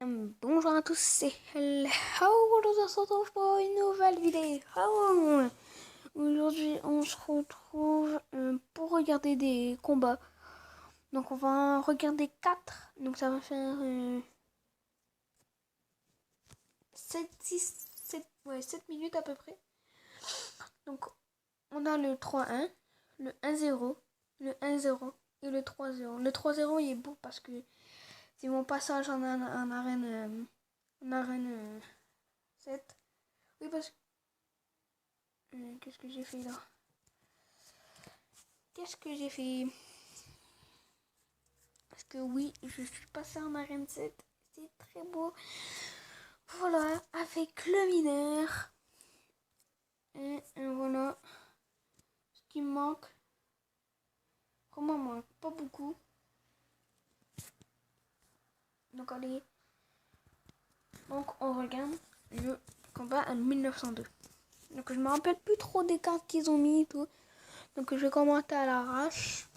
Bonjour à tous, c'est Hello, aujourd'hui on se retrouve pour une nouvelle vidéo. Aujourd'hui on se retrouve pour regarder des combats. Donc on va regarder 4, donc ça va faire 7 minutes à peu près. Donc on a le 3-1, le 1-0, le 1-0 et le 3-0. Le 3-0 il est beau parce que c'est mon passage en arène 7. Oui, parce que... qu'est-ce que j'ai fait là? Qu'est-ce que j'ai fait? Parce que oui, je suis passé en arène 7. C'est très beau. Voilà, avec le mineur. Et voilà. Ce qui me manque. Comment manque? Pas beaucoup. Donc allez. Donc on regarde le combat en 1902. Donc je me rappelle plus trop des cartes qu'ils ont mis et tout. Donc je vais commenter à l'arrache.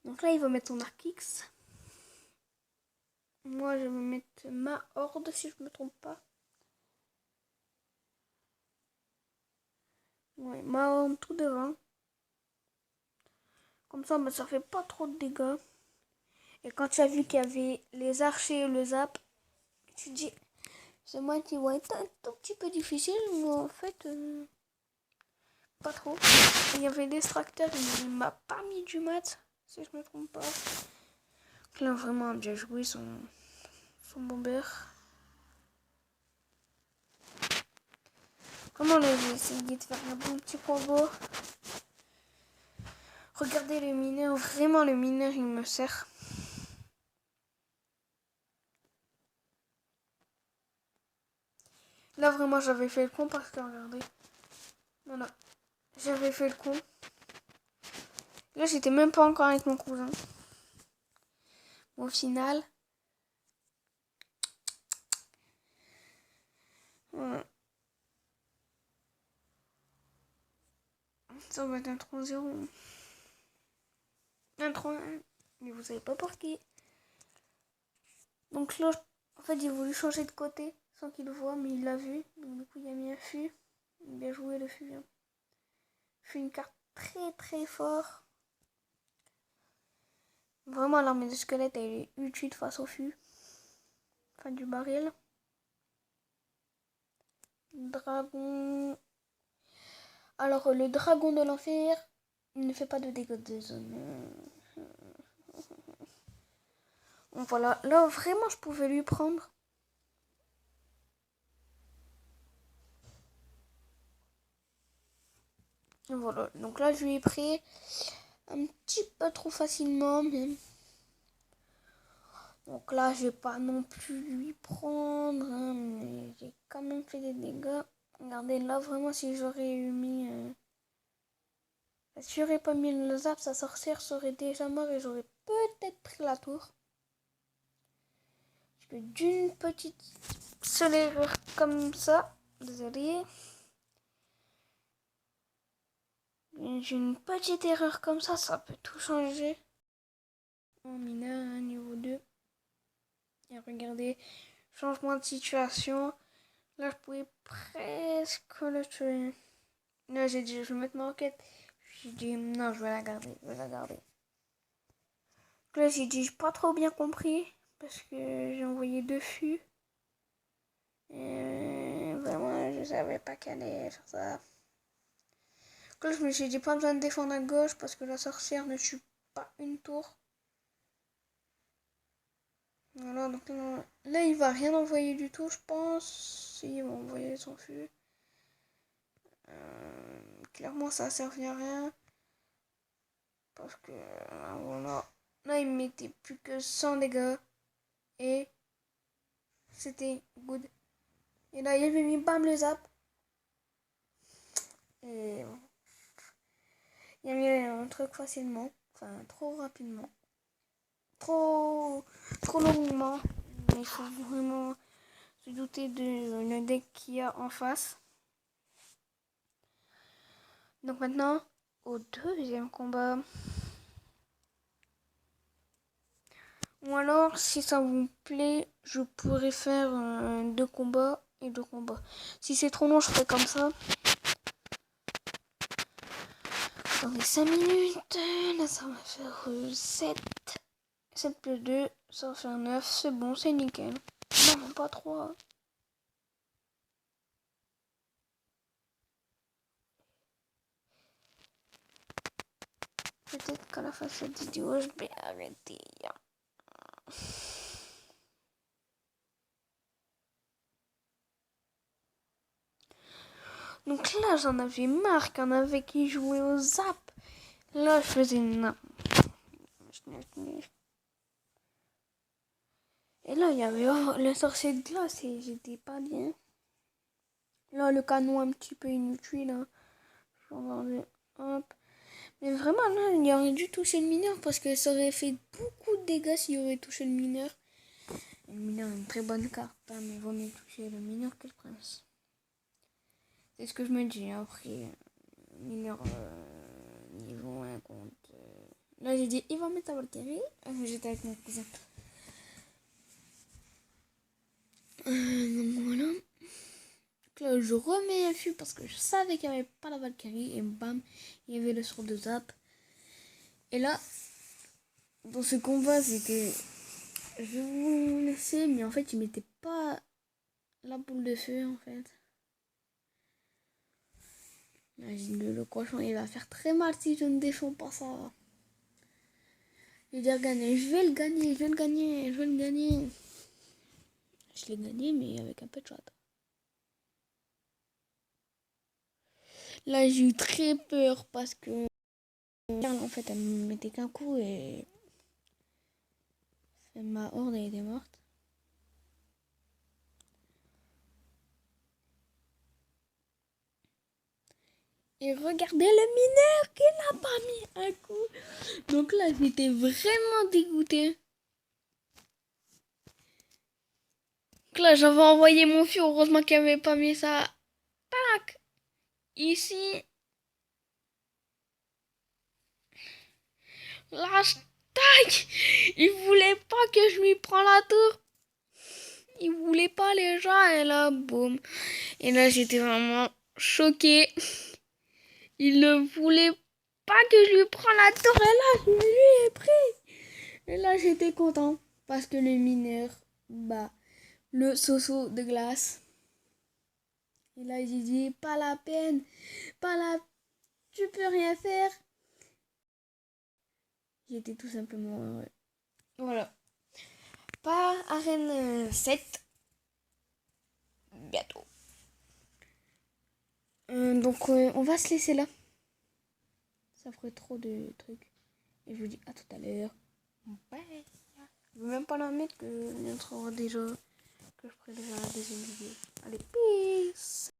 Donc là il va mettre son arc X. Moi je vais mettre ma horde si je me trompe pas. Ouais, ma horde tout devant. Comme ça, ça fait pas trop de dégâts. Et quand tu as vu qu'il y avait les archers et le zap, tu te dis, c'est moi qui vois être un tout petit peu difficile, mais en fait, pas trop. Il y avait l'extracteur, il m'a pas mis du mat, si je me trompe pas. Là, vraiment bien joué son bomber. Comment là, j'ai essayé de faire un bon petit combo. Regardez le mineur, vraiment le mineur, il me sert. Là, vraiment, j'avais fait le con parce que, regardez. Voilà. J'avais fait le con. Là, j'étais même pas encore avec mon cousin. Au final, voilà. Ça va être un 3-0. Un 3-1. Mais vous savez pas pour qui. Donc là, en fait, j'ai voulu changer de côté sans qu'il le voie, mais il l'a vu. Donc du coup, il a mis un fût. Bien joué le fût. Hein. Fût une carte très très fort. Vraiment, l'armée de squelette, elle est utile face au fût. Enfin, du baril. Dragon. Alors, le dragon de l'enfer, il ne fait pas de dégâts de zone. Donc voilà, là, vraiment, je pouvais lui prendre. Voilà, donc là, je lui ai pris un petit peu trop facilement, mais... Donc là, je vais pas non plus lui prendre, hein, mais j'ai quand même fait des dégâts. Regardez, là, vraiment, si j'aurais mis... si j'aurais pas mis le zap, sa sorcière serait déjà mort et j'aurais peut-être pris la tour. Parce que d'une petite seule erreur comme ça, désolé. D'une petite erreur comme ça peut tout changer. En mineur, niveau 2. Et regardez, changement de situation. Là, je pouvais presque le tuer. Là, j'ai dit, je vais mettre ma roquette. J'ai dit, non, je vais la garder, Là, j'ai dit, j'ai pas trop bien compris. Parce que j'ai envoyé 2 fûts. Et vraiment, je savais pas qu'elle allait faire ça. Là, je me suis dit, pas besoin de défendre à gauche parce que la sorcière ne tue pas une tour. Voilà, donc là, il va rien envoyer du tout, je pense. Si, il va envoyer son fût. Clairement, ça a servi à rien. Parce que, voilà. Là, il mettait plus que 100 dégâts. Et c'était good. Et là, il avait mis bam le zap. Et il a mis un truc facilement. Enfin, trop rapidement. Trop longuement. Mais il faut vraiment se douter de le deck qu'il y a en face. Donc maintenant, au deuxième combat. Ou alors, si ça vous plaît, je pourrais faire 2 combats et 2 combats. Si c'est trop long, je ferai comme ça. Dans les 5 minutes, là ça va faire 7. 7 plus 2, ça va faire 9. C'est bon, c'est nickel. Non, même pas 3. Peut-être qu'à la fin de cette vidéo, je vais arrêter. Donc là, j'en avais marre qu'il y en avait qui jouaient au zap. Là, je faisais non. Et là, il y avait le sorcier de glace et j'étais pas bien. Là, le canon un petit peu inutile. Hein. Hop. Mais vraiment, là, il aurait dû toucher le mineur parce que ça aurait fait beaucoup de dégâts s'il aurait touché le mineur. Et le mineur est une très bonne carte, hein, mais il vaut mieux toucher le mineur que le prince. C'est ce que je me dis. Après, mineur niveau 1 contre. Là, j'ai dit, il va mettre sa Valkyrie. J'étais avec mon cousin. Donc voilà. Donc là, je remets un fût parce que je savais qu'il n'y avait pas la Valkyrie. Et bam, il y avait le sort de zap. Et là, dans ce combat, c'est que je vais vous laisser, mais en fait, il mettait pas la boule de feu, en fait. Le cochon, il va faire très mal si je ne défends pas ça. Je vais dire gagner, je vais le gagner, je vais le gagner, je vais le gagner. Je l'ai gagné, mais avec un peu de chouette. Là, j'ai eu très peur parce que en fait, elle me mettait qu'un coup et ma horde elle était morte. Et regardez le mineur qui n'a pas mis un coup. Donc là, j'étais vraiment dégoûtée. Donc là, j'avais envoyé mon fils. Heureusement qu'il n'avait pas mis ça. Tac. Ici. Là, tac. Il voulait pas que je lui prenne la tour. Il voulait pas les gens. Et là, boum. Et là, j'étais vraiment choquée. Il ne voulait pas que je lui prenne la tour. Et là, je lui ai pris. Et là, j'étais content. Parce que le mineur, bah, le soso de glace. Et là, j'ai dit, pas la peine. Pas la... Tu peux rien faire. J'étais tout simplement heureux. Voilà. Pas arène 7. Bientôt. Donc, on va se laisser là. Ça ferait trop de trucs. Et je vous dis à tout à l'heure. Bye. Je veux même pas la mettre que je viens de savoir déjà que je ferai déjà la deuxième vidéo. Allez, peace.